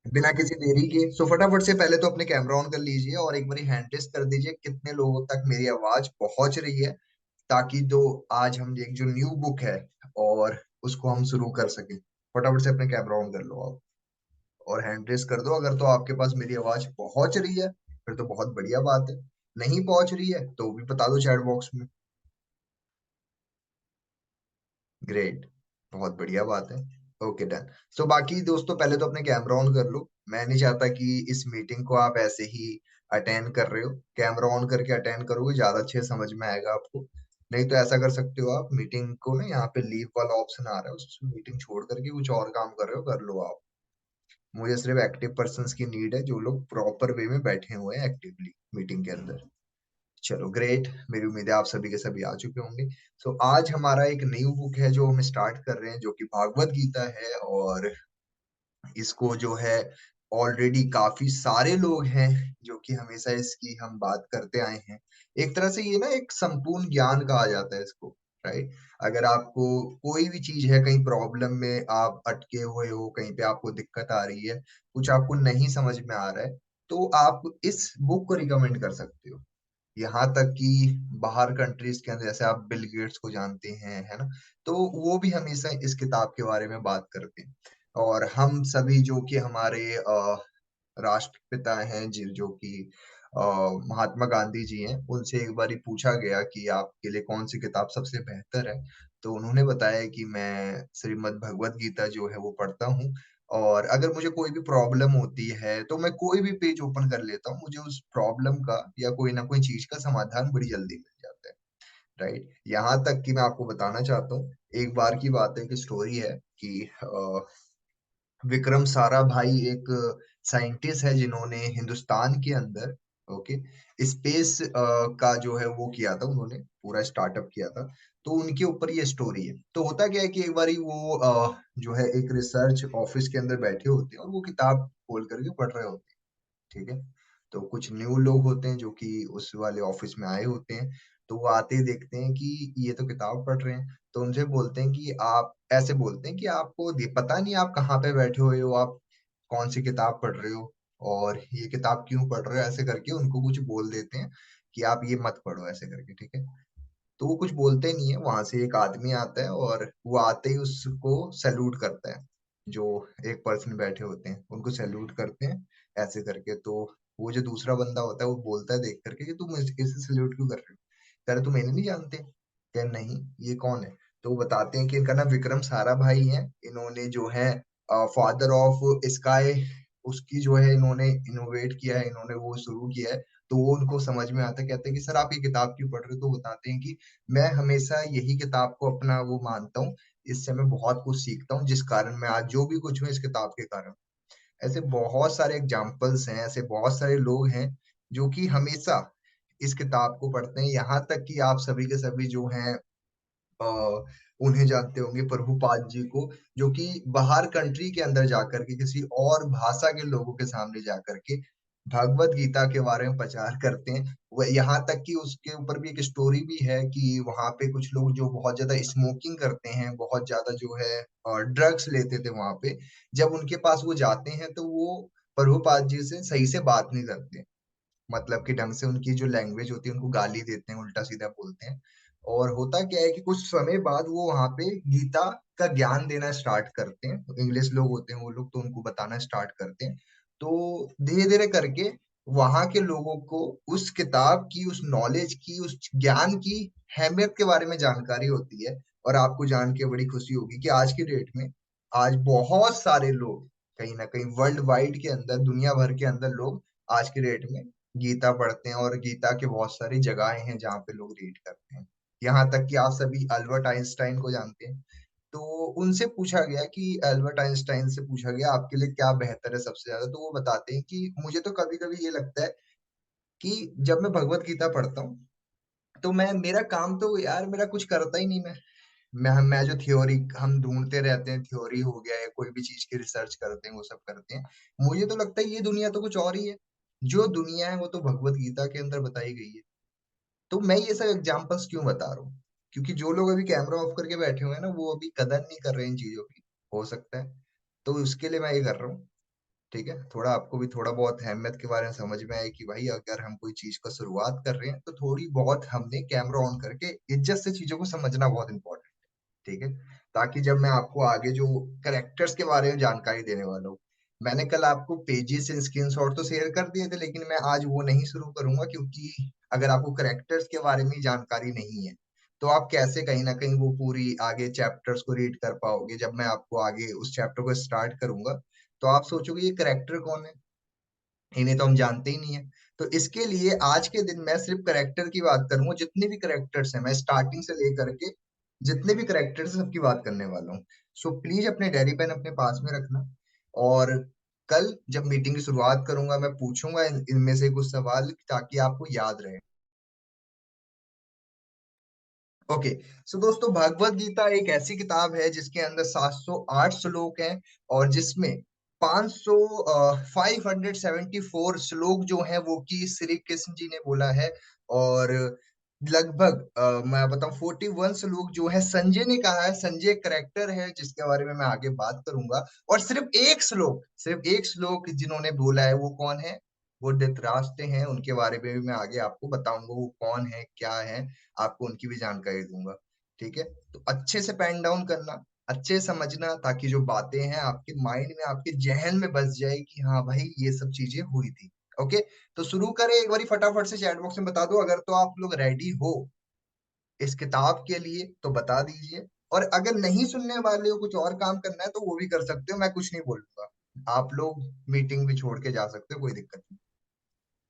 बिना किसी देरी के फटाफट से पहले तो अपने कैमरा ऑन कर लीजिए और एक बारी हैंड टेस्ट कर दीजिए कितने लोगों तक मेरी आवाज पहुंच रही है, ताकि जो आज हम एक जो न्यू बुक है और उसको हम शुरू कर सके। फटाफट से अपने कैमरा ऑन कर लो आप और हैंड रेस कर दो। अगर तो आपके पास मेरी आवाज पहुंच रही है फिर तो बहुत बढ़िया बात है, नहीं पहुंच रही है तो भी बता दो चैट बॉक्स में। ग्रेट, बहुत बढ़िया बात है। Okay done. बाकी दोस्तों पहले तो अपने कैमरा ऑन कर लो। मैं नहीं चाहता कि इस मीटिंग को आप ऐसे ही अटेंड कर रहे हो। कैमरा ऑन करके अटेंड करोगे ज्यादा अच्छे से समझ में आएगा आपको। नहीं तो ऐसा कर सकते हो आप, मीटिंग को ना यहाँ पे लीव वाला ऑप्शन आ रहा है उसमें मीटिंग छोड़ करके कुछ और काम कर रहे हो कर लो आप। मुझे सिर्फ एक्टिव पर्सन्स की नीड है जो लोग प्रॉपर वे में बैठे हुए हैं एक्टिवली मीटिंग के अंदर। चलो ग्रेट, मेरी उम्मीद है आप सभी के सभी आ चुके होंगे। आज हमारा एक न्यू बुक है जो हम स्टार्ट कर रहे हैं जो कि भागवत गीता है। और इसको जो है ऑलरेडी काफी सारे लोग हैं जो कि हमेशा इसकी हम बात करते आए हैं। एक तरह से ये ना एक संपूर्ण ज्ञान कहा जाता है इसको, राइट। अगर आपको कोई भी चीज है, कहीं प्रॉब्लम में आप अटके हुए हो, कहीं पे आपको दिक्कत आ रही है, कुछ आपको नहीं समझ में आ रहा है, तो आप इस बुक को रिकमेंड कर सकते हो। यहाँ तक कि बाहर कंट्रीज के अंदर जैसे आप बिल गेट्स को जानते हैं, है ना, तो वो भी हमेशा इस किताब के बारे में बात करते हैं। और हम सभी जो कि हमारे राष्ट्रपिता हैं जो कि अ, महात्मा गांधी जी हैं, उनसे एक बार पूछा गया कि आपके लिए कौन सी किताब सबसे बेहतर है। तो उन्होंने बताया कि मैं श्रीमद् भगवत गीता जो है वो पढ़ता हूँ। और अगर मुझे कोई भी प्रॉब्लम होती है तो मैं कोई भी पेज ओपन कर लेता हूँ, मुझे उस प्रॉब्लम का या कोई ना कोई चीज का समाधान बड़ी जल्दी मिल जाता है, राइट। यहाँ तक कि मैं आपको बताना चाहता हूँ, एक बार की बात है, एक स्टोरी है कि विक्रम साराभाई एक साइंटिस्ट है जिन्होंने हिंदुस्तान के अंदर, ओके, स्पेस का जो है वो किया था, उन्होंने पूरा स्टार्टअप किया था। तो उनके ऊपर ये स्टोरी है। तो होता क्या है कि एक बारी वो जो है एक रिसर्च ऑफिस के अंदर बैठे होते हैं और वो किताब खोल करके पढ़ रहे होते हैं, ठीक है। तो कुछ न्यू लोग होते हैं जो कि उस वाले ऑफिस में आए होते हैं। तो वो आते ही देखते हैं कि ये तो किताब पढ़ रहे हैं। तो उनसे बोलते हैं कि आप ऐसे बोलते हैं कि आपको पता नहीं आप कहाँ पे बैठे हुए हो, आप कौन सी किताब पढ़ रहे हो और ये किताब क्यों पढ़ रहे हो, ऐसे करके उनको कुछ बोल देते हैं कि आप ये मत पढ़ो ऐसे करके, ठीक है। तो वो कुछ बोलते नहीं है, वहां से एक आदमी आता है और वो आते ही उसको सैल्यूट करता है। जो एक पर्सन बैठे होते हैं उनको सैल्यूट करते हैं ऐसे करके। तो वो जो दूसरा बंदा होता है वो बोलता है देख करके कि तुम इसे सैल्यूट क्यों कर रहे हो। कह रहे तुम इन्हें नहीं जानते। कह नहीं, ये कौन है। तो वो बताते हैं कि इनका नाम विक्रम साराभाई है। इन्होंने जो है फादर ऑफ स्काई, उसकी जो है इन्होंने इनोवेट किया है, इन्होंने वो शुरू किया है। तो वो उनको समझ में आता है, कहते हैं कि सर आप ये किताब क्यों पढ़ रहे हो। तो बताते हैं कि मैं हमेशा यही किताब को अपना वो मानता हूँ, इससे मैं बहुत कुछ सीखता हूँ, जिस कारण मैं आज जो भी कुछ हूँ इस किताब के कारण। ऐसे बहुत सारे एग्जाम्पल्स हैं, ऐसे बहुत सारे लोग हैं जो कि हमेशा इस किताब को पढ़ते हैं। यहाँ तक कि आप सभी के सभी जो हैं अ, उन्हें जानते होंगे, प्रभुपाद जी को, जो कि बाहर कंट्री के अंदर जाकर के किसी और भाषा के लोगों के सामने जाकर के भगवत गीता के बारे में प्रचार करते हैं। वह यहाँ तक कि उसके ऊपर भी एक स्टोरी भी है कि वहां पे कुछ लोग जो बहुत ज्यादा स्मोकिंग करते हैं, बहुत ज्यादा जो है ड्रग्स लेते थे वहां पे, जब उनके पास वो जाते हैं तो वो प्रभुपाद जी से सही से बात नहीं करते। मतलब कि ढंग से उनकी जो लैंग्वेज होती है उनको गाली देते हैं, उल्टा सीधा बोलते हैं। और होता क्या है कि कुछ समय बाद वो वहां पे गीता का ज्ञान देना स्टार्ट करते हैं। इंग्लिश लोग होते हैं वो लोग, तो उनको बताना स्टार्ट करते हैं। तो धीरे धीरे करके वहां के लोगों को उस किताब की, उस नॉलेज की, उस ज्ञान की अहमियत के बारे में जानकारी होती है। और आपको जान के बड़ी खुशी होगी कि आज की डेट में आज बहुत सारे लोग कहीं ना कहीं वर्ल्ड वाइड के अंदर, दुनिया भर के अंदर लोग आज की डेट में गीता पढ़ते हैं। और गीता के बहुत सारी जगहें हैं जहाँ पे लोग रीड करते हैं। यहाँ तक कि आप सभी अल्बर्ट आइंस्टाइन को जानते हैं। तो उनसे पूछा गया कि अल्बर्ट आइंस्टाइन से पूछा गया आपके लिए क्या बेहतर है सबसे ज्यादा। तो वो बताते हैं कि मुझे तो कभी कभी ये लगता है कि जब मैं भगवत गीता पढ़ता हूँ तो मैं, मेरा काम तो यार मेरा कुछ करता ही नहीं। मैं जो थ्योरी हम ढूंढते रहते हैं, थ्योरी हो गया है, कोई भी चीज की रिसर्च करते हैं, वो सब करते हैं, मुझे तो लगता है ये दुनिया तो कुछ और ही है। जो दुनिया है वो तो भगवत गीता के अंदर बताई गई है। तो मैं ये सब एग्जांपल्स क्यों बता रहा हूँ, क्योंकि जो लोग अभी कैमरा ऑफ करके बैठे हुए हैं ना, वो अभी कदर नहीं कर रहे इन चीजों की, हो सकता है। तो उसके लिए मैं ये कर रहा हूँ। ठीक है, थोड़ा आपको भी थोड़ा बहुत अहमियत के बारे में समझ में आए कि भाई अगर हम कोई चीज का शुरुआत कर रहे हैं तो थोड़ी बहुत हमने कैमरा ऑन करके इज्जत से चीजों को समझना बहुत इंपॉर्टेंट, ठीक है। ताकि जब मैं आपको आगे जो करेक्टर्स के बारे में जानकारी देने वाला हूँ, मैंने कल आपको पेजेस एंड स्क्रीनशॉट तो शेयर कर दिए थे, लेकिन मैं आज वो नहीं शुरू करूंगा, क्योंकि अगर आपको करेक्टर्स के बारे में जानकारी नहीं है तो आप कैसे कहीं ना कहीं वो पूरी आगे चैप्टर्स को रीड कर पाओगे। जब मैं आपको आगे उस चैप्टर को स्टार्ट करूंगा तो आप सोचोगे ये करेक्टर कौन है, इन्हें तो हम जानते ही नहीं है। तो इसके लिए आज के दिन मैं सिर्फ करेक्टर की बात करूंगा, जितने भी करेक्टर्स हैं मैं स्टार्टिंग से लेकर के जितने भी करेक्टर्स सबकी बात करने वाला हूँ। सो प्लीज अपने डायरी पेन अपने पास में रखना, और कल जब मीटिंग की शुरुआत करूंगा मैं पूछूंगा इनमें से कुछ सवाल ताकि आपको याद रहे। ओके। सो दोस्तों, भगवत गीता एक ऐसी किताब है जिसके अंदर 708 श्लोक हैं, और जिसमें 500 574 श्लोक जो हैं वो कि श्री कृष्ण जी ने बोला है, और लगभग मैं बताऊं 41 श्लोक जो है संजय ने कहा है। संजय करेक्टर है जिसके बारे में मैं आगे बात करूंगा। और सिर्फ एक श्लोक जिन्होंने बोला है वो कौन है? वो धृतराष्ट्र हैं। उनके बारे में भी मैं आगे आपको बताऊंगा वो कौन है क्या है, आपको उनकी भी जानकारी दूंगा। ठीक है, तो अच्छे से पेन डाउन करना, अच्छे से समझना, ताकि जो बातें हैं आपके माइंड में आपके जहन में बस जाए कि हाँ भाई ये सब चीजें हुई थी। ओके, तो शुरू करें एक बारी फटाफट से। चैट बॉक्स में बता दो अगर तो आप लोग रेडी हो इस किताब के लिए, तो बता दीजिए। और अगर नहीं सुनने वाले हो, कुछ और काम करना है तो वो भी कर सकते हो, मैं कुछ नहीं बोलूंगा। आप लोग मीटिंग भी छोड़ के जा सकते हो, कोई दिक्कत नहीं।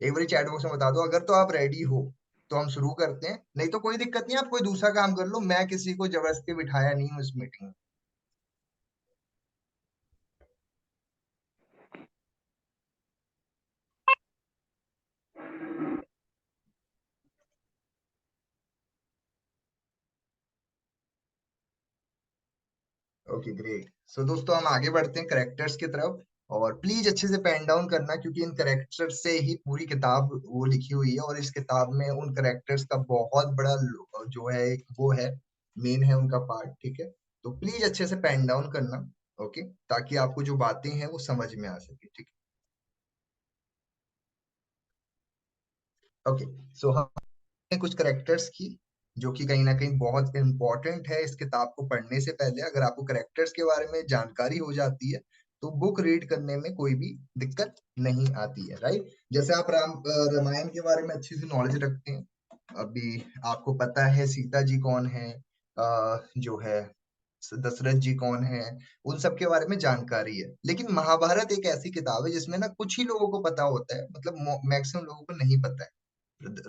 एक बार चैट बॉक्स में बता दो अगर तो आप रेडी हो, तो हम शुरू करते हैं। नहीं तो कोई दिक्कत नहीं, आप कोई दूसरा काम कर लो, मैं किसी को जबरदस्ती बिठाया नहीं हूँ इस मीटिंग में। Okay great. सो दोस्तों, हम आगे बढ़ते हैं करेक्टर्स की तरफ। और प्लीज अच्छे से पेन डाउन करना, क्योंकि इन करेक्टर्स से ही पूरी किताब वो लिखी हुई है, और इस किताब में उन करेक्टर्स का बहुत बड़ा जो है वो है, मेन है उनका पार्ट। ठीक है, तो प्लीज अच्छे से पेन डाउन करना। ओके, ताकि आपको जो बातें हैं वो समझ में आ सके। ठीक है, ओके। सो कुछ करेक्टर्स की जो कि कहीं ना कहीं बहुत इंपॉर्टेंट है इस किताब को पढ़ने से पहले। अगर आपको करेक्टर्स के बारे में जानकारी हो जाती है तो बुक रीड करने में कोई भी दिक्कत नहीं आती है, राइट। जैसे आप रामायण के बारे में अच्छी सी नॉलेज रखते हैं, अभी आपको पता है सीता जी कौन है, जो है दशरथ जी कौन है, उन सब के बारे में जानकारी है। लेकिन महाभारत एक ऐसी किताब है जिसमें ना कुछ ही लोगों को पता होता है, मतलब मैक्सिमम लोगों को नहीं पता है।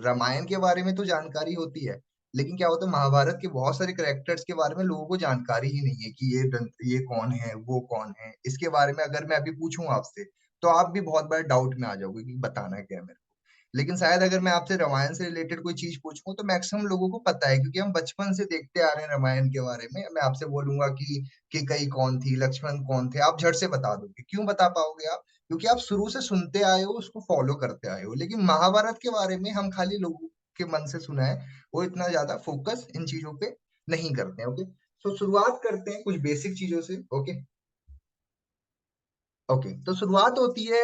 रामायण के बारे में तो जानकारी होती है, लेकिन क्या होता है महाभारत के बहुत सारे करेक्टर्स के बारे में लोगों को जानकारी ही नहीं है कि ये कौन है वो कौन है। इसके बारे में अगर मैं अभी पूछूं आपसे तो आप भी बहुत बड़ा डाउट में आ जाओगे कि बताना क्या है मेरे को। लेकिन शायद अगर मैं आपसे रामायण से रिलेटेड कोई चीज पूछूं तो मैक्सिमम लोगों को पता है, क्योंकि हम बचपन से देखते आ रहे हैं रामायण के बारे में। मैं आपसे बोलूंगा कि कई कौन थी, लक्ष्मण कौन थे, आप झट से बता दोगे। क्यों बता पाओगे आप? क्योंकि आप शुरू से सुनते आए हो, उसको फॉलो करते आए हो। लेकिन महाभारत के बारे में हम खाली लोगों के मन से सुना है, वो इतना ज्यादा फोकस इन चीजों पे नहीं करते हैं। ओके, तो शुरुआत करते हैं कुछ बेसिक चीजों से। ओके, ओके, तो शुरुआत होती है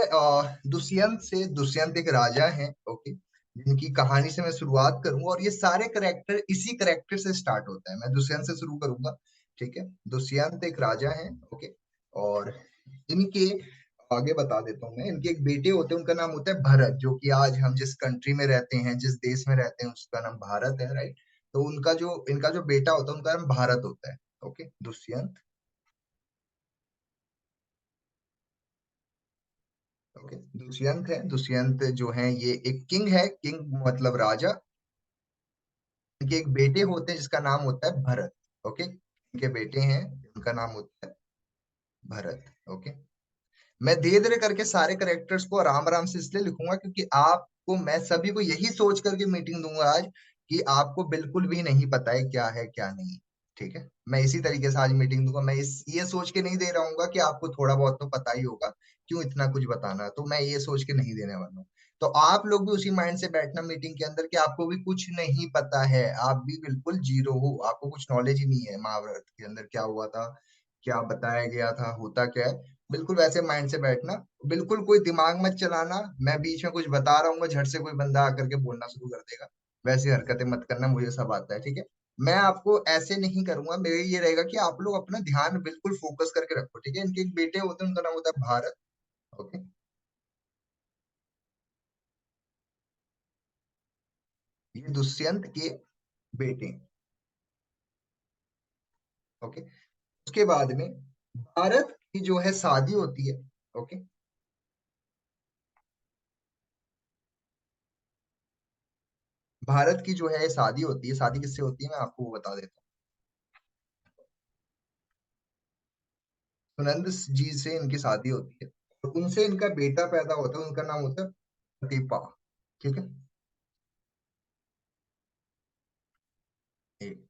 दुष्यंत से। दुष्यंत एक राजा हैं, ओके, जिनकी कहानी से मैं शुरुआत करूंगा, और ये सारे करेक्टर इसी करेक्टर से स्टार्ट होता है। मैं दुष्यंत से शुरू करूंगा, ठीक है। दुष्यंत एक राजा हैं, ओके। और इनके आगे बता देता हूँ मैं, इनके एक बेटे होते हैं, उनका नाम होता है भरत, जो कि आज हम जिस कंट्री में रहते हैं, जिस देश में रहते हैं, उसका नाम भारत है, राइट। तो इनका जो बेटा होता है उनका नाम भारत होता है। ओके, दुष्यंत। ओके, दुष्यंत है। दुष्यंत जो है ये एक किंग है, किंग मतलब राजा। इनके एक बेटे होते हैं जिसका नाम होता है भरत। ओके, इनके बेटे हैं, उनका नाम होता है भरत। ओके, मैं धीरे धीरे करके सारे करेक्टर्स को आराम आराम से इसलिए लिखूंगा क्योंकि आपको मैं सभी को यही सोच करके मीटिंग दूंगा आज कि आपको बिल्कुल भी नहीं पता है क्या है क्या नहीं। ठीक है, मैं इसी तरीके से आज मीटिंग दूंगा। मैं इस ये सोच के नहीं दे रहा हूँ कि आपको थोड़ा बहुत तो पता ही होगा, क्यों इतना कुछ बताना। तो मैं ये सोच के नहीं देने वाला हूँ। तो आप लोग भी उसी माइंड से बैठना मीटिंग के अंदर कि आपको भी कुछ नहीं पता है, आप भी बिल्कुल जीरो हो, आपको कुछ नॉलेज ही नहीं है महाभारत के अंदर क्या हुआ था, क्या बताया गया था, होता क्या है। बिल्कुल वैसे माइंड से बैठना, बिल्कुल कोई दिमाग मत चलाना, मैं बीच में कुछ बता रहा हूँ झट से कोई बंदा आकर के बोलना शुरू कर देगा, वैसी हरकतें मत करना, मुझे सब आता है, ठीक है। मैं आपको ऐसे नहीं करूंगा, मेरे ये रहेगा कि आप लोग अपना ध्यान बिल्कुल फोकस करके रखो, ठीक है। इनके एक बेटे होते हैं, उनका नाम होता है भारत। ओके, ये दुष्यंत के बेटे हैं, ओके। उसके बाद में भारत की जो है शादी होती है, ओके। भारत की जो है शादी होती है, शादी किससे होती है मैं आपको वो बता देता हूँ। सुनंद जी से इनकी शादी होती है, और उनसे इनका बेटा पैदा होता है, उनका नाम होता है प्रतिपा, ठीक है। एक,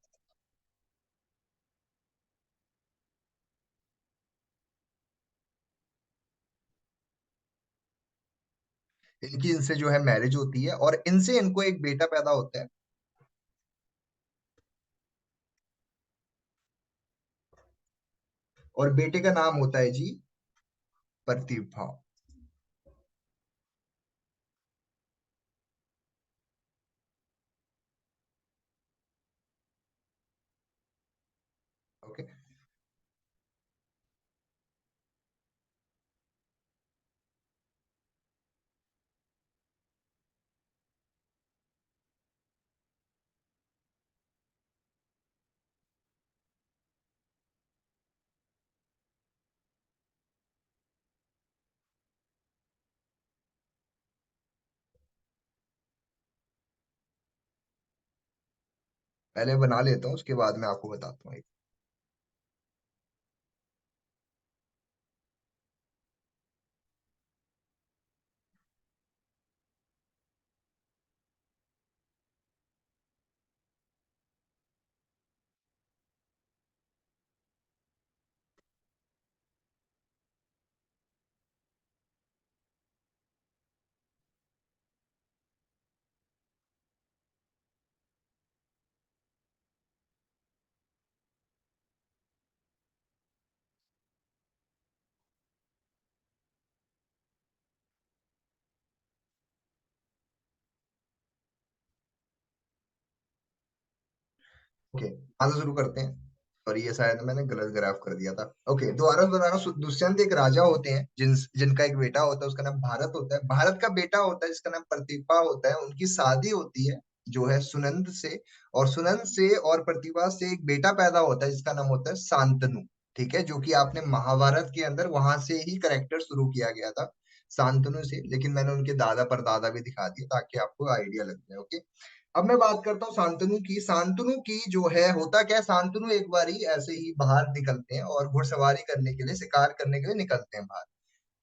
इनकी इनसे जो है मैरिज होती है, और इनसे इनको एक बेटा पैदा होता है, और बेटे का नाम होता है जी प्रतिभा। ओके, पहले बना लेता हूँ, उसके बाद मैं आपको बताता हूँ। ओके, यहाँ से शुरू करते हैं। और ये शायद मैंने गलत ग्राफ कर दिया था। ओके, दोबारा दोबारा दुष्यंत एक राजा होते हैं, जिनका एक बेटा होता है, उसका नाम भारत होता है। भारत का बेटा होता है जिसका नाम प्रतिभा होता है, उनकी शादी होती है जो है सुनंद से, और सुनंद से और प्रतिभा से एक बेटा पैदा होता है जिसका नाम होता है शांतनु, ठीक है। जो कि आपने महाभारत के अंदर वहां से ही करेक्टर शुरू किया गया था, शांतनु से, लेकिन मैंने उनके दादा परदादा भी दिखा दिए ताकि आपको आइडिया लग जाए, ओके। अब मैं बात करता हूँ शांतनु की। शांतनु की जो है, होता क्या है, शांतनु एक बारी ऐसे ही बाहर निकलते हैं और घुड़सवारी करने के लिए, शिकार करने के लिए निकलते हैं बाहर।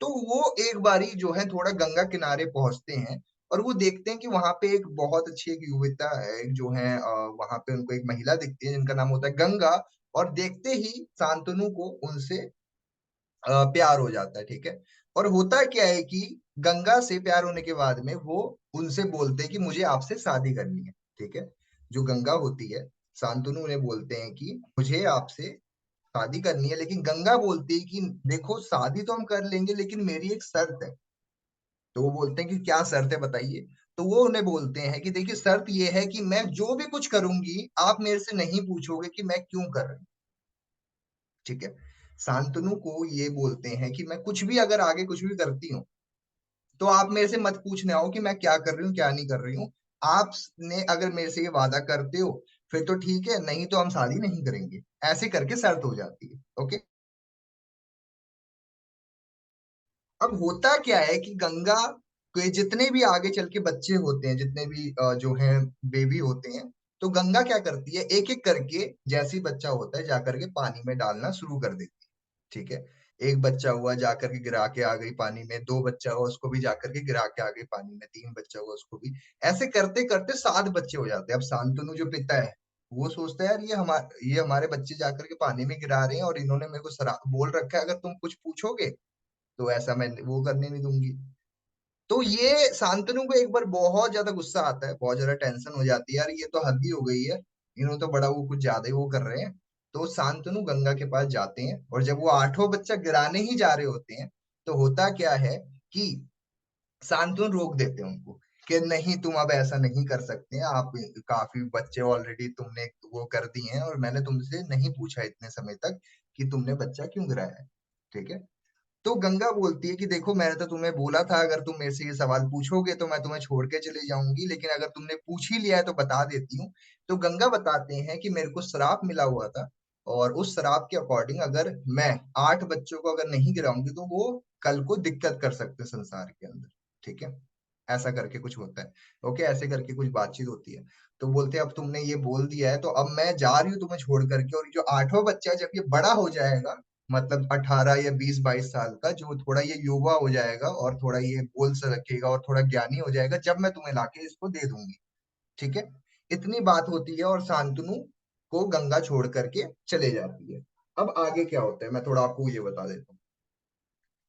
तो वो एक बारी जो है थोड़ा गंगा किनारे पहुंचते हैं, और वो देखते हैं कि वहां पे एक बहुत अच्छी एक युवता है, एक जो है वहां पे उनको एक महिला दिखती है जिनका नाम होता है गंगा। और देखते ही शांतनु को उनसे प्यार हो जाता है, ठीक है। और होता क्या है कि गंगा से प्यार होने के बाद में वो उनसे बोलते हैं कि मुझे आपसे शादी करनी है, ठीक है। जो गंगा होती है, शांतनु उन्हें बोलते हैं कि मुझे आपसे शादी करनी है, लेकिन गंगा बोलती है कि देखो शादी तो हम कर लेंगे, लेकिन मेरी एक शर्त है। तो वो बोलते हैं कि क्या शर्त है बताइए। तो वो उन्हें बोलते हैं कि देखिए शर्त ये है कि मैं जो भी कुछ करूंगी आप मेरे से नहीं पूछोगे कि मैं क्यों कर रही हूँ, ठीक है। शांतनु को ये बोलते हैं कि मैं कुछ भी अगर आगे कुछ भी करती हूँ, तो आप मेरे से मत पूछने आओ कि मैं क्या कर रही हूँ क्या नहीं कर रही हूँ। आपने अगर मेरे से ये वादा करते हो फिर तो ठीक है, नहीं तो हम शादी नहीं करेंगे, ऐसे करके शर्त हो जाती है, ओके। अब होता क्या है कि गंगा के जितने भी आगे चल के बच्चे होते हैं, जितने भी जो हैं बेबी होते हैं, तो गंगा क्या करती है, एक एक करके जैसे ही बच्चा होता है जाकर के पानी में डालना शुरू कर देती है, ठीक है। एक बच्चा हुआ जाकर के गिरा के आ गई पानी में, दो बच्चा हुआ उसको भी जाकर के गिरा के आ गई पानी में, तीन बच्चा हुआ उसको भी। ऐसे करते करते सात बच्चे हो जाते हैं। अब शांतनु जो पिता है वो सोचता है यार ये हमारे बच्चे जाकर के पानी में गिरा रहे हैं, और इन्होंने मेरे को बोल रखा है अगर तुम कुछ पूछोगे तो ऐसा मैं वो करने नहीं दूंगी। तो ये शांतनु को एक बार बहुत ज्यादा गुस्सा आता है, बहुत ज्यादा टेंशन हो जाती है, यार ये तो हद ही हो गई है, इन्होंने तो बड़ा वो कुछ ज्यादा ही वो कर रहे हैं। तो शांतनु गंगा के पास जाते हैं, और जब वो आठों बच्चा गिराने ही जा रहे होते हैं, तो होता क्या है कि शांतनु रोक देते हैं उनको कि नहीं, तुम अब ऐसा नहीं कर सकते, आप काफी बच्चे ऑलरेडी तुमने वो कर दिए हैं, और मैंने तुमसे नहीं पूछा इतने समय तक कि तुमने बच्चा क्यों गिराया है। ठीक है। तो गंगा बोलती है कि देखो, मैंने तो तुम्हें बोला था अगर तुम मेरे से ये सवाल पूछोगे तो मैं तुम्हें छोड़ के चली जाऊंगी, लेकिन अगर तुमने पूछ ही लिया है तो बता देती हूँ। तो गंगा बताते हैं कि मेरे को श्राप मिला हुआ था, और उस श्राप के अकॉर्डिंग अगर मैं 8 बच्चों को अगर नहीं गिराऊंगी तो वो कल को दिक्कत कर सकते हैं संसार के अंदर। ठीक है। ऐसा करके कुछ होता है। ओके, ऐसे करके कुछ बातचीत होती है। तो बोलते हैं अब तुमने ये बोल दिया है तो अब मैं जा रही हूँ तुम्हें छोड़ करके, और ये जो 8वां बच्चा है जब ये बड़ा हो जाएगा, मतलब 18 या 20-22 साल का, जो थोड़ा ये युवा हो जाएगा और थोड़ा ये बोल सकेगा और थोड़ा ज्ञानी हो जाएगा, जब मैं तुम्हें लाके इसको दे दूंगी। ठीक है। इतनी बात होती है और शांतनु को गंगा छोड़ करके चले जाती है। अब आगे क्या होता है मैं थोड़ा आपको ये बता देता हूँ।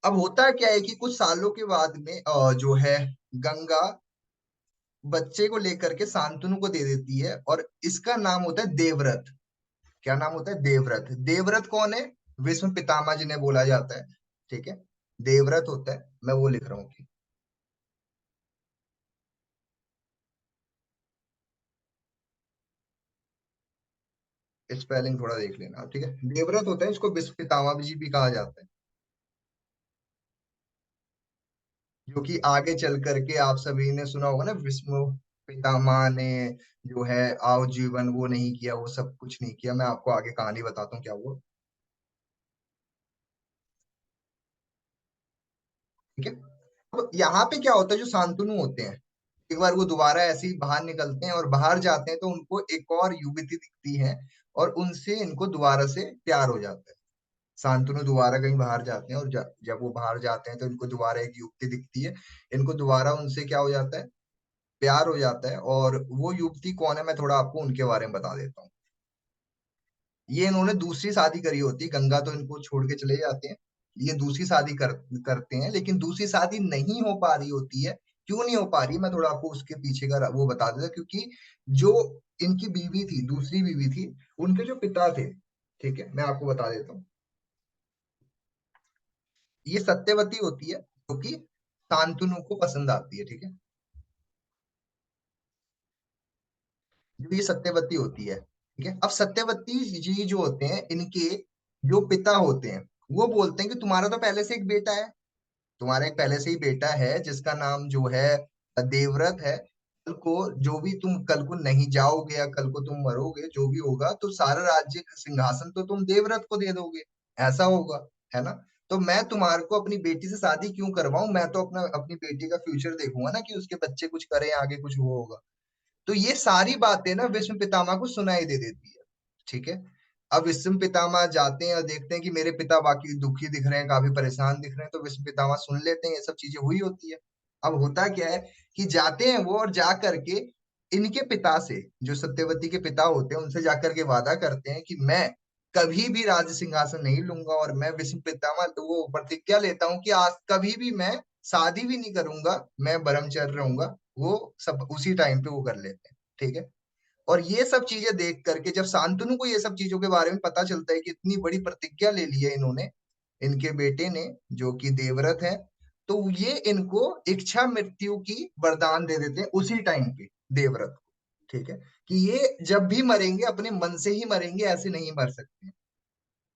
अब होता क्या है कि कुछ सालों के बाद में जो है, गंगा बच्चे को लेकर के शांतनु को दे देती है, और इसका नाम होता है देवव्रत। क्या नाम होता है? देवव्रत। देवव्रत कौन है? विष्णु पितामह जिन्हें बोला जाता है। ठीक है। देवव्रत होता है, मैं वो लिख रहा हूँ कि स्पेलिंग थोड़ा देख लेना। ठीक है। देवव्रत होता है, इसको विष्णु पितामह जी भी कहा जाता है, जो कि आगे चल करके आप सभी ने सुना होगा ना, विष्णु पितामह ने जो है आजीवन वो नहीं किया, वो सब कुछ नहीं किया। मैं आपको आगे कहानी बताता हूँ क्या हुआ। ठीक है। अब यहाँ पे क्या होता है, जो शांतनु होते हैं, एक बार वो दोबारा ऐसे ही बाहर निकलते हैं, और बाहर जाते हैं तो उनको एक और युवती दिखती है, और उनसे इनको दोबारा से प्यार हो जाता है। शांतनु दोबारा कहीं बाहर जाते हैं, और जब वो बाहर जाते हैं तो इनको दोबारा एक युवती दिखती है। इनको दोबारा उनसे क्या हो जाता है? प्यार हो जाता है। और वो युवती कौन है, मैं थोड़ा आपको उनके बारे में बता देता हूँ। ये इन्होंने दूसरी शादी करी होती है, गंगा तो इनको छोड़ के चले जाते हैं। ये दूसरी शादी करते हैं, लेकिन दूसरी शादी नहीं हो पा रही होती है। क्यों नहीं हो पा रही, मैं थोड़ा आपको उसके पीछे का वो बता देता, क्योंकि जो इनकी बीवी थी, दूसरी बीवी थी, उनके जो पिता थे, ठीक है, मैं आपको बता देता हूँ। ये सत्यवती होती है, जो कि शांतनु को पसंद आती है। ठीक है। जो ये सत्यवती होती है। ठीक है। अब सत्यवती जी जो होते हैं, इनके जो पिता होते हैं, वो बोलते हैं कि तुम्हारा तो पहले से एक बेटा है, तुम्हारा एक पहले से ही बेटा है जिसका नाम जो है देवव्रत है। कल को जो भी तुम कल को नहीं जाओगे, या कल को तुम मरोगे, जो भी होगा, तो सारा राज्य का सिंहासन तो तुम देवव्रत को दे दोगे। ऐसा होगा, है ना? तो मैं तुम्हारे को अपनी बेटी से शादी क्यों करवाऊं? मैं तो अपनी बेटी का फ्यूचर देखूंगा ना, कि उसके बच्चे कुछ करें, आगे कुछ वो होगा। तो ये सारी बातें ना विष्णु पितामह को सुनाई दे देती है। ठीक है। अब विष्णु पितामह जाते हैं और देखते हैं कि मेरे पिता बाकी दुखी दिख रहे हैं, काफी परेशान दिख रहे हैं, तो विष्णु पितामह सुन लेते हैं ये सब चीजें हुई होती है। अब होता क्या है कि जाते हैं वो, और जा करके इनके पिता से, जो सत्यवती के पिता होते हैं, उनसे जाकर के वादा करते हैं कि मैं कभी भी राज सिंहासन नहीं लूंगा, और मैं विष्णु पितामह तो वो प्रतिज्ञा लेता हूँ कि आज कभी भी मैं शादी भी नहीं करूंगा, मैं ब्रह्मचर्य रहूंगा। वो सब उसी टाइम पे वो कर लेते हैं। ठीक है। और ये सब चीजें देख करके जब शांतनु को ये सब चीजों के बारे में पता चलता है कि इतनी बड़ी प्रतिज्ञा ले ली है इन्होंने, इनके बेटे ने, जो कि देवव्रत है, तो ये इनको इच्छा मृत्यु की वरदान दे देते हैं उसी टाइम पे, देवव्रत को। ठीक है। कि ये जब भी मरेंगे अपने मन से ही मरेंगे, ऐसे नहीं मर सकते।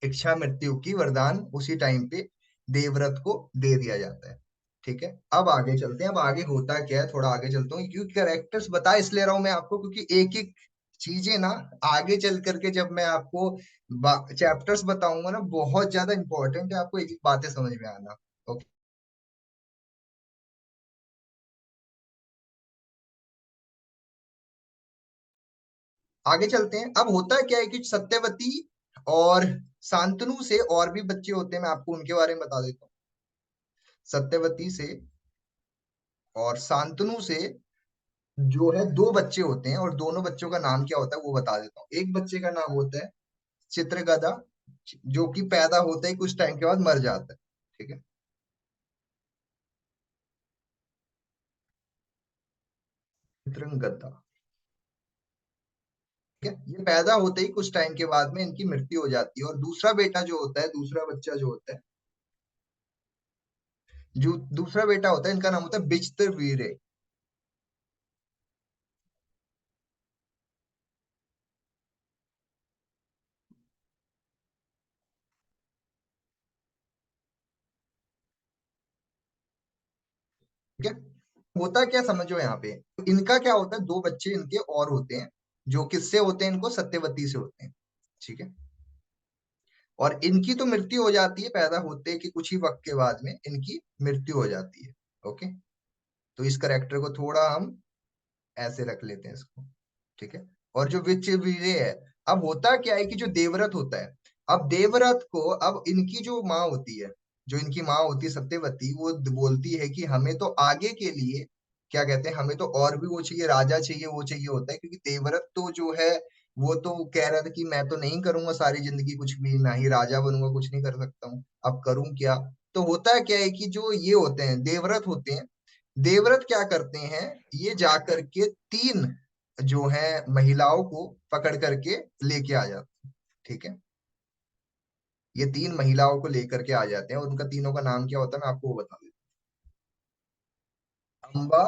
इच्छा मृत्यु की वरदान उसी टाइम पे देवव्रत को दे दिया जाता है। ठीक है। अब आगे चलते हैं। अब आगे होता क्या है, थोड़ा आगे चलता हूँ, क्योंकि कैरेक्टर्स बता इसलिए रहा हूं मैं आपको, क्योंकि एक एक चीजें ना आगे चल करके जब मैं आपको चैप्टर्स बताऊंगा ना, बहुत ज्यादा इंपॉर्टेंट है, आपको एक एक बातें समझ में आना। ओके। आगे चलते हैं। अब होता क्या है कि सत्यवती और शांतनु से और भी बच्चे होते हैं, मैं आपको उनके बारे में बता देता हूँ। सत्यवती से और शांतनु से जो है 2 बच्चे होते हैं, और दोनों बच्चों का नाम क्या होता है वो बता देता हूँ। एक बच्चे का नाम होता है चित्रगदा, जो कि पैदा होते ही कुछ टाइम के बाद मर जाता है। ठीक है। चित्रगदा। ठीक है, ये पैदा होते ही कुछ टाइम के बाद में इनकी मृत्यु हो जाती है। और दूसरा बेटा जो होता है, दूसरा बच्चा जो होता है, जो दूसरा बेटा होता है, इनका नाम होता है बिचतर वीरे। ठीक है, होता क्या समझो यहाँ पे, इनका क्या होता है, दो बच्चे इनके और होते हैं, जो किससे होते हैं, इनको सत्यवती से होते हैं। ठीक है, और इनकी तो मृत्यु हो जाती है पैदा होते के कुछ ही वक्त के बाद में इनकी मृत्यु हो जाती है। ओके, तो इस करेक्टर को थोड़ा हम ऐसे रख लेते हैं इसको। ठीक है, और जो विच वीर्य है, अब होता क्या है कि जो देवव्रत होता है, अब देवव्रत को, अब इनकी जो माँ होती है, जो इनकी माँ होती है सत्यवती, वो बोलती है कि हमें तो आगे के लिए क्या कहते हैं, हमें तो और भी वो चाहिए, राजा चाहिए, वो चाहिए होता है, क्योंकि देवव्रत तो जो है वो तो कह रहा था कि मैं तो नहीं करूंगा सारी जिंदगी कुछ भी, ना ही राजा बनूंगा, कुछ नहीं कर सकता हूँ, अब करूं क्या। तो होता क्या है कि जो ये होते हैं देवव्रत होते हैं, देवव्रत क्या करते हैं, ये जाकर के तीन जो है महिलाओं को पकड़ करके लेके आ जाते हैं। ठीक है, ये तीन महिलाओं को लेकर के आ जाते हैं, और उनका तीनों का नाम क्या होता है मैं आपको वो बता देता हूँ। अम्बा,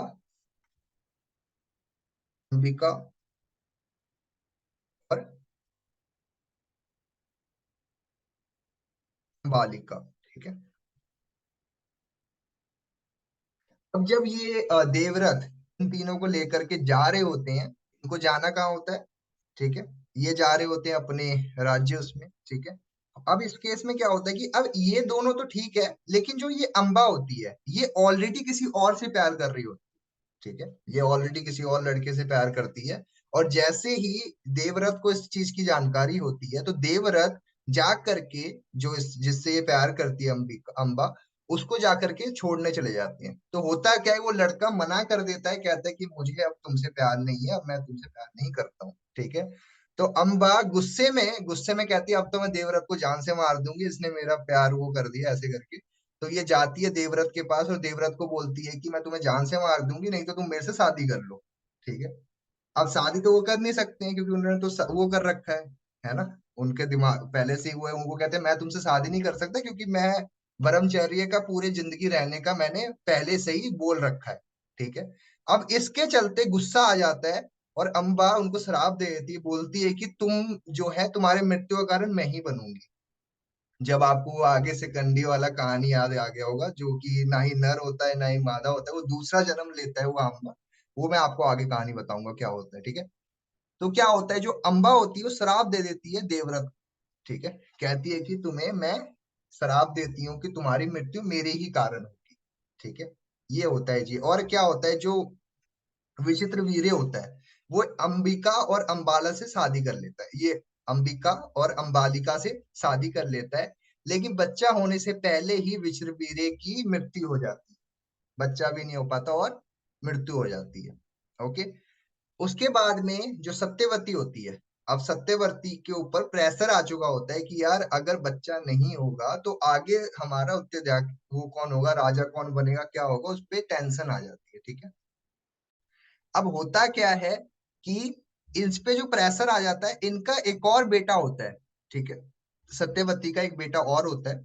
अंबिका और बालिका। ठीक है, अब जब ये देवव्रत इन तीनों को लेकर के जा रहे होते हैं, इनको जाना कहाँ होता है, ठीक है, ये जा रहे होते हैं अपने राज्य उसमें। ठीक है, अब इस केस में क्या होता है कि अब ये दोनों तो ठीक है, लेकिन जो ये अम्बा होती है, ये ऑलरेडी किसी और से प्यार कर रही होती है। ठीक है, ये ऑलरेडी किसी और लड़के से प्यार करती है, और जैसे ही देवव्रत को इस चीज की जानकारी होती है, तो देवव्रत जा करके जो इस जिससे ये प्यार करती है अंबिका, अम्बा, उसको जा करके छोड़ने चले जाते हैं। तो होता क्या है, वो लड़का मना कर देता है, कहता है कि मुझे अब तुमसे प्यार नहीं है, अब मैं तुमसे प्यार नहीं करता हूँ। ठीक है, तो अम्बा गुस्से में कहती है अब तो मैं देवव्रत को जान से मार दूंगी, इसने मेरा प्यार वो कर दिया ऐसे करके। तो ये जाती है देवव्रत के पास, और देवव्रत को बोलती है कि मैं तुम्हें जान से मार दूंगी, नहीं तो तुम मेरे से शादी कर लो। ठीक है, अब शादी तो वो कर नहीं सकते हैं, क्योंकि उन्होंने तो वो कर रखा है ना, उनके दिमाग पहले से ही वो है, उनको कहते हैं मैं तुमसे शादी नहीं कर सकता, क्योंकि मैं ब्रह्मचर्य का पूरे जिंदगी रहने का मैंने पहले से ही बोल रखा है। ठीक है, अब इसके चलते गुस्सा आ जाता है, और अम्बा उनको श्राप दे देती है, बोलती है कि तुम जो है, तुम्हारे मृत्यु का कारण मैं ही बनूंगी। जब आपको वो आगे से कंडी वाला कहानी याद आ गया होगा, जो कि ना ही नर होता है ना ही मादा होता है, वो दूसरा जन्म लेता है वो अम्बा, वो मैं आपको आगे कहानी बताऊंगा क्या होता है। ठीक है, तो क्या होता है, जो अम्बा होती है वो श्राप दे देती है देवव्रत को। ठीक है, कहती है कि तुम्हें मैं श्राप देती हूँ कि तुम्हारी मृत्यु मेरे ही कारण होगी। ठीक है, ये होता है जी। और क्या होता है, जो विचित्र वीर्य होता है, वो अंबिका और अंबाला से शादी कर लेता है, ये अंबिका और अंबालिका से शादी कर लेता है, लेकिन बच्चा होने से पहले ही विचित्र वीर्य की मृत्यु हो जाती है, बच्चा भी नहीं हो पाता और मृत्यु हो जाती है। ओके, उसके बाद में जो सत्यवती होती है, अब सत्यवती के ऊपर प्रेशर आ चुका होता है कि यार अगर बच्चा नहीं होगा तो आगे हमारा उत्तराधिकारी वो कौन होगा, राजा कौन बनेगा, क्या होगा, उस पर टेंशन आ जाती है। ठीक है, अब होता क्या है कि इस पे जो प्रेशर आ जाता है, इनका एक और बेटा होता है। ठीक है, सत्यवती का एक बेटा और होता है,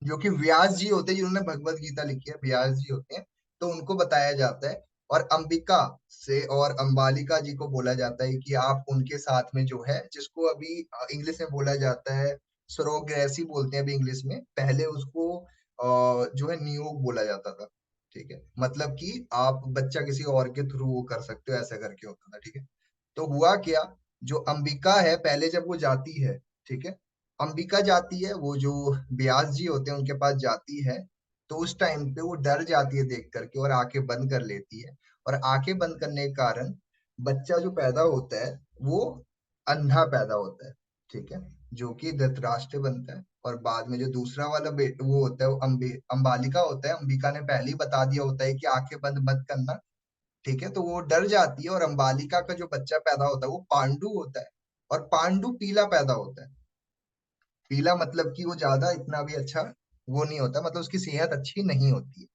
जो कि व्यास जी होते हैं, जिन्होंने भगवत गीता लिखी है, व्यास जी होते हैं। तो उनको बताया जाता है, और अंबिका से और अंबालिका जी को बोला जाता है कि आप उनके साथ में जो है, जिसको अभी इंग्लिश में बोला जाता है सरोगेसी बोलते हैं अभी इंग्लिश में, पहले उसको जो है नियोग बोला जाता था। ठीक है, मतलब कि आप बच्चा किसी और के थ्रू वो कर सकते हो, ऐसा करके होता था। ठीक है, तो हुआ क्या, जो अंबिका है पहले जब वो जाती है, ठीक है, अंबिका जाती है, वो जो व्यास जी होते हैं उनके पास जाती है, तो उस टाइम पे वो डर जाती है देख करके, और आंखें बंद कर लेती है। और आंखें बंद करने के कारण बच्चा जो पैदा होता है वो अंधा पैदा होता है। ठीक है, जो कि धृतराष्ट्र बनता है, और बाद में जो दूसरा वाला बेट वो होता है वो अंबालिका होता है, अंबिका ने पहले ही बता दिया होता है कि आंखें बंद मत करना। ठीक है, तो वो डर जाती है, और अंबालिका का जो बच्चा पैदा होता है वो पांडु होता है, और पांडु पीला पैदा होता है। पीला मतलब कि वो ज्यादा इतना भी अच्छा वो नहीं होता, मतलब उसकी सेहत अच्छी नहीं होती है।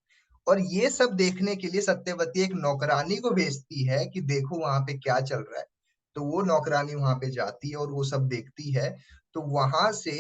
और ये सब देखने के लिए सत्यवती एक नौकरानी को भेजती है कि देखो वहां पे क्या चल रहा है। तो वो नौकरानी वहां पे जाती है और वो सब देखती है। तो वहां से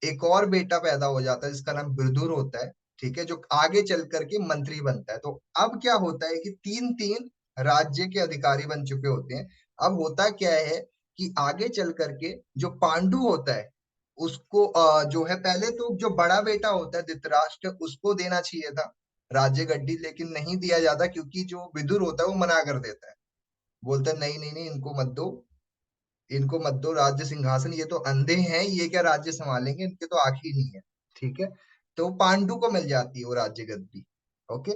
एक और बेटा पैदा हो जाता है जिसका नाम विदुर होता है, ठीक है, जो आगे चल करके मंत्री बनता है। तो अब क्या होता है कि तीन तीन राज्य के अधिकारी बन चुके होते हैं। अब होता क्या है कि आगे चल करके जो पांडु होता है उसको जो है, पहले तो जो बड़ा बेटा होता है धृतराष्ट्र, उसको देना चाहिए था राज्य गद्दी, लेकिन नहीं दिया जाता क्योंकि जो विदुर होता है वो मना कर देता है। बोलता है नहीं नहीं नहीं, इनको मत दो, इनको मत दो राज्य सिंहासन, ये तो अंधे हैं, ये क्या राज्य संभालेंगे, इनके तो आंख ही नहीं है। ठीक है, तो पांडु को मिल जाती है वो राज्य गद्दी। ओके,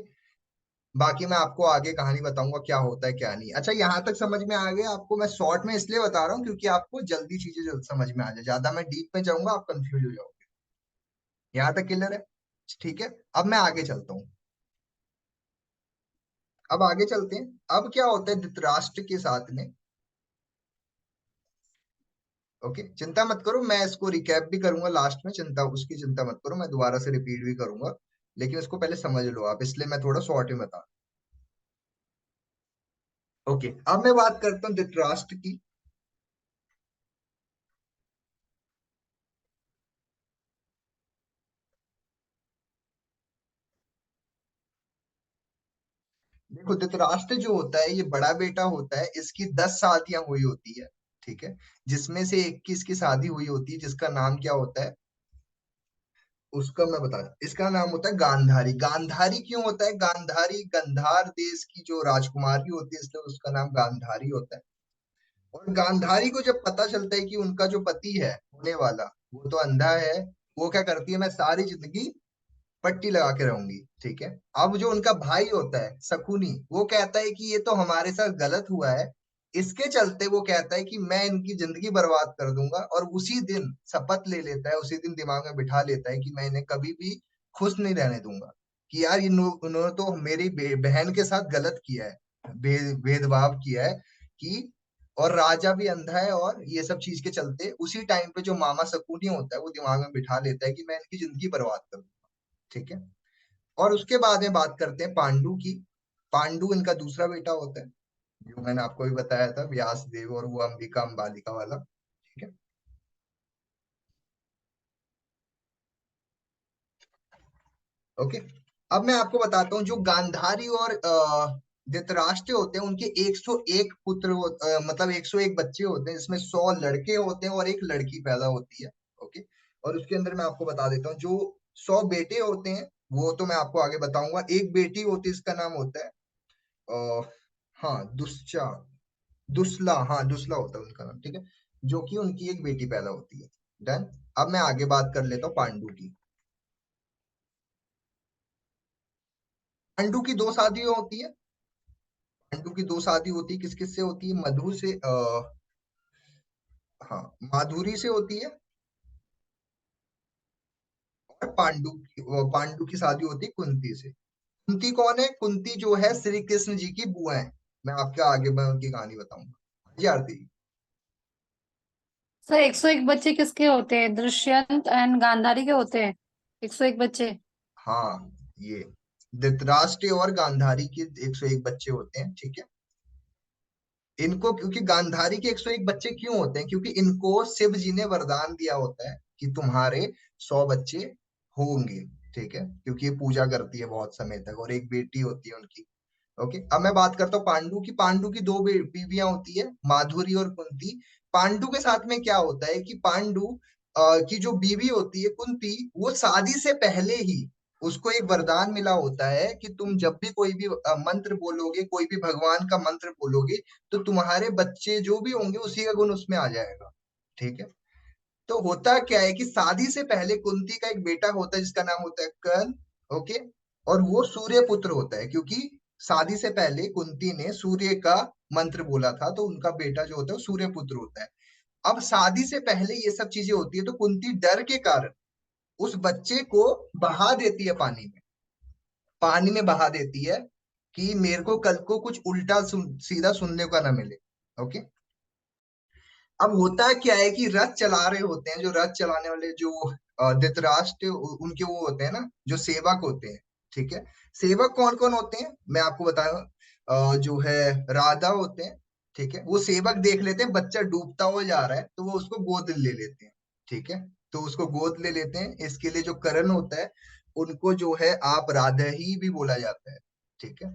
बाकी मैं आपको आगे कहानी बताऊंगा क्या होता है क्या नहीं। अच्छा, यहाँ तक समझ में आ गया आपको? मैं शॉर्ट में इसलिए बता रहा हूँ क्योंकि आपको जल्दी चीजें जल्द समझ में आ जाए, ज्यादा मैं डीप में जाऊंगा आप कंफ्यूज हो जाओगे। यहाँ तक क्लियर है? ठीक है, अब मैं आगे चलता हूँ। अब आगे चलते हैं। अब क्या होता है धृतराष्ट्र के साथ में। ओके, चिंता मत करो, मैं इसको रिकैप भी करूंगा लास्ट में, चिंता उसकी चिंता मत करो, मैं दोबारा से रिपीट भी करूंगा, लेकिन इसको पहले समझ लो आप, इसलिए मैं थोड़ा शॉर्ट में बता। ओके, अब मैं बात करता हूँ धृतराष्ट्र की। देखो, धृतराष्ट्र जो होता है ये बड़ा बेटा होता है, इसकी 10 शादियां हुई होती है, ठीक है, जिसमें से एक की इसकी शादी हुई होती है जिसका नाम क्या होता है, उसका मैं बता, इसका नाम होता है गांधारी। गांधारी क्यों होता है? गांधारी गंधार देश की जो राजकुमारी होती है, इसलिए उसका नाम गांधारी होता है। और गांधारी को जब पता चलता है कि उनका जो पति है होने वाला वो तो अंधा है, वो क्या करती है, मैं सारी जिंदगी पट्टी लगा के रहूंगी, ठीक है। अब जो उनका भाई होता है शकुनी, वो कहता है कि ये तो हमारे साथ गलत हुआ है, इसके चलते वो कहता है कि मैं इनकी जिंदगी बर्बाद कर दूंगा, और उसी दिन शपथ ले लेता है, उसी दिन दिमाग में बिठा लेता है कि मैं इन्हें कभी भी खुश नहीं रहने दूंगा, कि यार उन्होंने तो मेरी बहन के साथ गलत किया है, भेदभाव किया है, कि और राजा भी अंधा है, और ये सब चीज के चलते उसी टाइम पे जो मामा शकुनी होता है वो दिमाग में बिठा लेता है कि मैं इनकी जिंदगी बर्बाद कर दूंगा, ठीक है। और उसके बाद में बात करते हैं पांडु की। पांडु इनका दूसरा बेटा होता है, जो मैंने आपको भी बताया था, व्यास देव और वो अंबिका अंबालिका वाला, ठीक है। ओके, अब मैं आपको बताता हूँ जो गांधारी और धृतराष्ट्र होते हैं, उनके 101 पुत्र मतलब 101 बच्चे होते हैं, जिसमें 100 लड़के होते हैं और एक लड़की पैदा होती है। ओके, और उसके अंदर मैं आपको बता देता हूँ जो 100 बेटे होते हैं वो तो मैं आपको आगे बताऊंगा। एक बेटी होती है, इसका नाम होता है हाँ दुश्चा, दुसला, हाँ दुसला होता है उनका नाम, ठीक है, जो कि उनकी एक बेटी पैदा होती है। डन। अब मैं आगे बात कर लेता हूँ पांडु की। पांडु की दो शादियां होती है। पांडु की दो शादी होती है, किस किस से होती है? मधु से हाँ, माधुरी से होती है। और पांडु की शादी होती है कुंती से। कुंती कौन है? कुंती जो है श्री कृष्ण जी की बुआ है। मैं आपके आगे मैं उनकी कहानी बताऊंगा जी, आरती। सर 101 बच्चे किसके होते हैं? दुष्यंत एंड गांधारी के होते हैं 101 बच्चे। हाँ, ये धृतराष्ट्र और गांधारी के 101 बच्चे होते हैं, ठीक है। इनको क्योंकि गांधारी के 101 बच्चे क्यों होते हैं? क्योंकि इनको शिव जी ने वरदान दिया होता है कि तुम्हारे 100 बच्चे होंगे, ठीक है, क्योंकि ये पूजा करती है बहुत समय तक, और एक बेटी होती है उनकी। ओके, अब मैं बात करता हूँ पांडु की। पांडु की दो बीवियां होती है, माधुरी और कुंती। पांडु के साथ में क्या होता है कि पांडु की जो बीवी होती है कुंती, वो शादी से पहले ही उसको एक वरदान मिला होता है कि तुम जब भी कोई भी मंत्र बोलोगे, कोई भी भगवान का मंत्र बोलोगे, तो तुम्हारे बच्चे जो भी होंगे उसी का गुण उसमें आ जाएगा, ठीक है। तो होता क्या है कि शादी से पहले कुंती का एक बेटा होता है जिसका नाम होता है कर्ण। ओके, और वो सूर्य पुत्र होता है, क्योंकि शादी से पहले कुंती ने सूर्य का मंत्र बोला था, तो उनका बेटा जो होता है वो सूर्य पुत्र होता है। अब शादी से पहले ये सब चीजें होती है, तो कुंती डर के कारण उस बच्चे को बहा देती है पानी में। पानी में बहा देती है कि मेरे को कल को कुछ उल्टा सीधा सुनने का ना मिले। ओके, अब होता क्या है कि रथ चला रहे होते हैं, जो रथ चलाने वाले जो धृतराष्ट्र उनके वो होते हैं ना, जो सेवक होते हैं, ठीक है। सेवक कौन कौन होते हैं मैं आपको बताऊं, जो है राधा होते हैं, ठीक है, वो सेवक देख लेते हैं बच्चा डूबता हुआ जा रहा है तो वो उसको गोद ले लेते हैं। ठीक है, तो उसको गोद ले लेते हैं। इसके लिए जो करण होता है उनको जो है आप राधा ही भी बोला जाता है। ठीक है,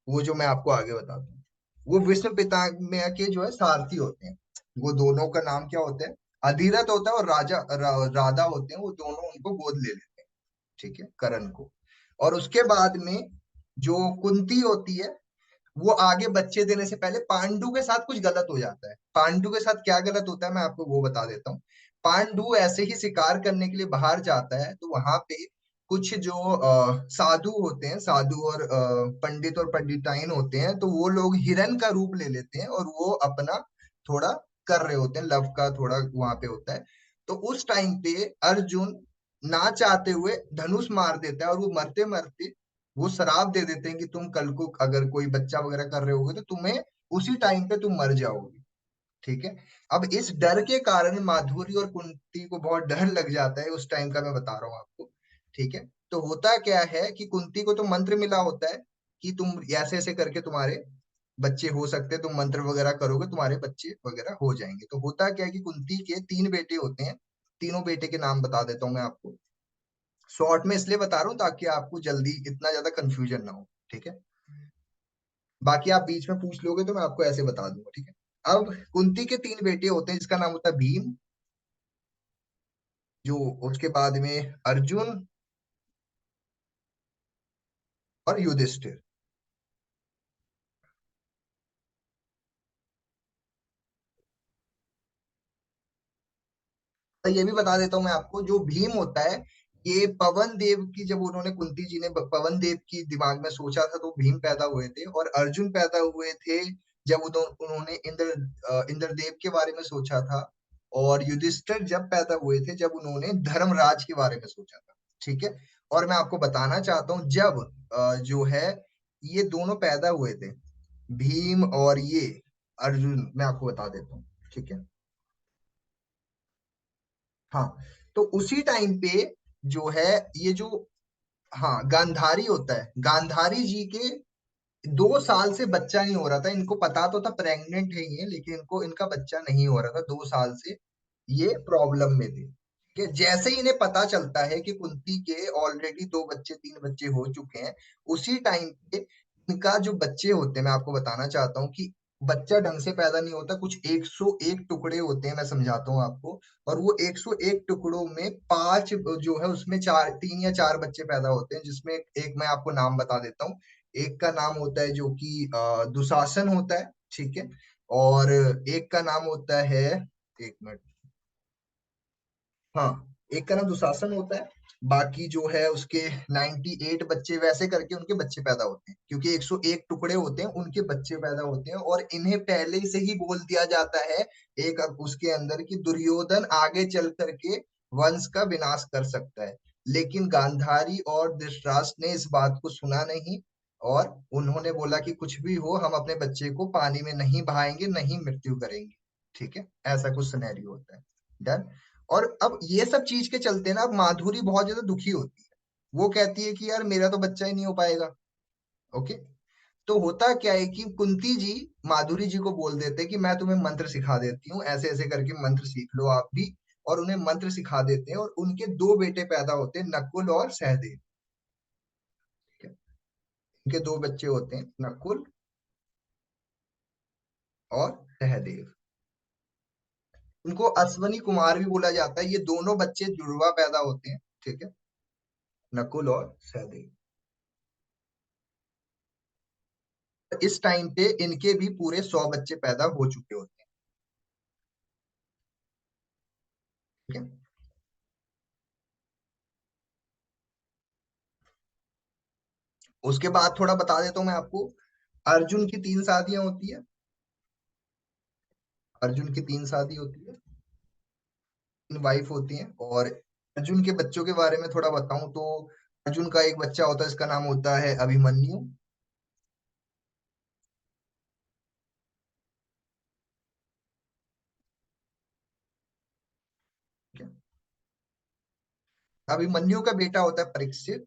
वो जो मैं आपको आगे बताता हूँ, वो विष्णु पितामह के जो है सारथी होते हैं। वो दोनों का नाम क्या होता है, अधिरथ होता है और राधा होते हैं, वो दोनों उनको गोद ले लेते हैं। ठीक है, करण को। और उसके बाद में जो कुंती होती है, वो आगे बच्चे देने से पहले पांडु के साथ कुछ गलत हो जाता है। पांडु के साथ क्या गलत होता है मैं आपको वो बता देता हूँ। पांडु ऐसे ही शिकार करने के लिए बाहर जाता है, तो वहां पे कुछ जो साधु होते हैं, साधु और पंडित और पंडिताइन होते हैं, तो वो लोग हिरण का रूप ले लेते हैं और वो अपना थोड़ा कर रहे होते हैं, लव का थोड़ा वहां पे होता है। तो उस टाइम पे अर्जुन ना चाहते हुए धनुष मार देता है, और वो मरते मरते वो श्राप दे देते हैं कि तुम कल को अगर कोई बच्चा वगैरह कर रहे होगे तो तुम्हें उसी टाइम पे तुम मर जाओगे। ठीक है, अब इस डर के कारण माधुरी और कुंती को बहुत डर लग जाता है उस टाइम का, मैं बता रहा हूँ आपको। ठीक है, तो होता क्या है कि कुंती को तो मंत्र मिला होता है कि तुम ऐसे ऐसे करके तुम्हारे बच्चे हो सकते हैं, तुम मंत्र वगैरह करोगे तुम्हारे बच्चे वगैरह हो जाएंगे। तो होता क्या है कि कुंती के 3 बेटे होते हैं। तीनों बेटे के नाम बता देता हूँ मैं आपको। शॉर्ट में इसलिए बता रहा हूँ ताकि आपको जल्दी इतना ज्यादा कंफ्यूजन ना हो। ठीक है, बाकी आप बीच में पूछ लोगे तो मैं आपको ऐसे बता दूंगा। ठीक है, अब कुंती के 3 बेटे होते हैं जिसका नाम होता है भीम, जो उसके बाद में अर्जुन और युधिष्ठिर। तो ये भी बता देता हूँ मैं आपको, जो भीम होता है ये पवन देव की, जब उन्होंने कुंती जी ने पवन देव की दिमाग में सोचा था तो भीम पैदा हुए थे। और अर्जुन पैदा हुए थे जब उन्होंने इंद्रदेव के बारे में सोचा था। और युधिष्ठिर जब पैदा हुए थे जब उन्होंने धर्मराज के बारे में सोचा था। ठीक है, और मैं आपको बताना चाहता हूँ जब जो है ये दोनों पैदा हुए थे, भीम और ये अर्जुन, मैं आपको बता देता हूँ। ठीक है, हाँ, तो उसी टाइम पे जो है ये जो, हाँ, गांधारी होता है, गांधारी जी के 2 साल से बच्चा नहीं हो रहा था। इनको पता तो था प्रेग्नेंट है ये, लेकिन इनको इनका बच्चा नहीं हो रहा था 2 साल से। ये प्रॉब्लम में थे। कि जैसे ही इन्हें पता चलता है कि कुंती के ऑलरेडी 2 बच्चे 3 बच्चे हो चुके हैं, उसी टाइम पे इनका जो बच्चे होते हैं, मैं आपको बताना चाहता हूँ कि बच्चा ढंग से पैदा नहीं होता। कुछ 101 टुकड़े होते हैं, मैं समझाता हूँ आपको। और वो 101 टुकड़ों में 5 जो है उसमें 3 या 4 बच्चे पैदा होते हैं, जिसमें एक मैं आपको नाम बता देता हूँ। एक का नाम होता है जो कि दुशासन होता है। ठीक है, और एक का नाम होता है, 1 मिनट, हाँ, एक का नाम दुशासन होता है। बाकी जो है उसके 98 बच्चे, वैसे करके उनके बच्चे पैदा होते हैं, क्योंकि 101 टुकड़े होते हैं, उनके बच्चे पैदा होते हैं। और इन्हें पहले से ही बोल दिया जाता है एक उसके अंदर कि दुर्योधन आगे चल करके वंश का विनाश कर सकता है। लेकिन गांधारी और धृतराष्ट्र ने इस बात को सुना नहीं, और उन्होंने बोला कि कुछ भी हो हम अपने बच्चे को पानी में नहीं बहाएंगे, नहीं मृत्यु करेंगे। ठीक है, ऐसा कुछ सिनेरियो होता है। डन। और अब ये सब चीज के चलते ना, अब माधुरी बहुत ज्यादा दुखी होती है। वो कहती है कि यार मेरा तो बच्चा ही नहीं हो पाएगा। ओके, तो होता क्या है कि कुंती जी माधुरी जी को बोल देते हैं कि मैं तुम्हें मंत्र सिखा देती हूँ, ऐसे ऐसे करके मंत्र सीख लो आप भी। और उन्हें मंत्र सिखा देते हैं, और उनके 2 बेटे पैदा होते हैं, नकुल और सहदेव। ठीक है, उनके 2 बच्चे होते हैं, नकुल और सहदेव। उनको अश्वनी कुमार भी बोला जाता है। ये दोनों बच्चे जुड़वा पैदा होते हैं। ठीक है, नकुल और सहदेव। इस टाइम पे इनके भी पूरे 100 बच्चे पैदा हो चुके होते हैं। ठीक है, उसके बाद थोड़ा बता देता हूँ मैं आपको। अर्जुन की 3 शादियां होती है। अर्जुन की 3 शादी होती है, 3 वाइफ होती हैं। और अर्जुन के बच्चों के बारे में थोड़ा बताऊं तो अर्जुन का एक बच्चा होता है, इसका नाम होता है अभिमन्यु। ठीक है, अभिमन्यु का बेटा होता है परीक्षित।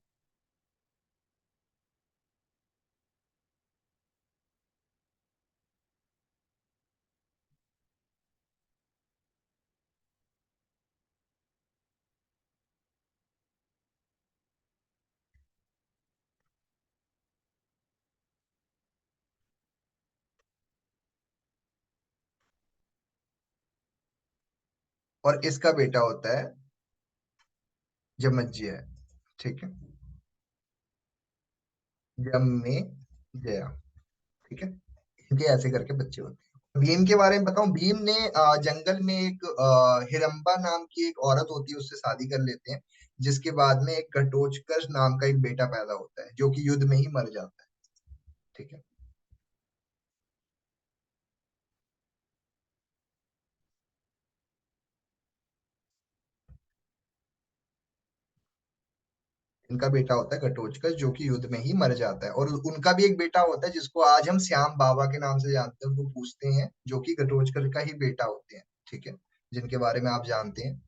और इसका बेटा होता है जमज्जिया। ठीक है, जम में जया। ठीक है, इनके ऐसे करके बच्चे होते हैं। भीम के बारे में बताऊं, भीम ने जंगल में एक हिरंबा नाम की एक औरत होती है, उससे शादी कर लेते हैं, जिसके बाद में एक घटोत्कच नाम का एक बेटा पैदा होता है, जो कि युद्ध में ही मर जाता है। ठीक है, इनका बेटा होता है घटोत्कच, जो कि युद्ध में ही मर जाता है। और उनका भी एक बेटा होता है, जिसको आज हम श्याम बाबा के नाम से जानते हैं, उनको पूछते हैं, जो कि घटोत्कच का ही बेटा होते हैं। ठीक है, जिनके बारे में आप जानते हैं,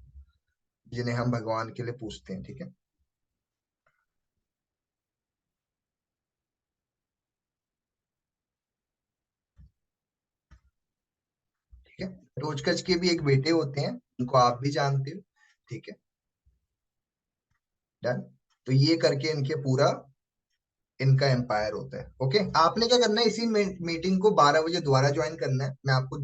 जिन्हें हम भगवान के लिए पूछते हैं। ठीक है, ठीक है, घटोत्कच के भी एक बेटे होते हैं, उनको आप भी जानते हो। ठीक है, डन। तो ये करके इनके पूरा इनका एम्पायर होता है। ओके, आपने क्या करना है, इसी मीटिंग को 12 बजे दोबारा ज्वाइन करना है। मैं आपको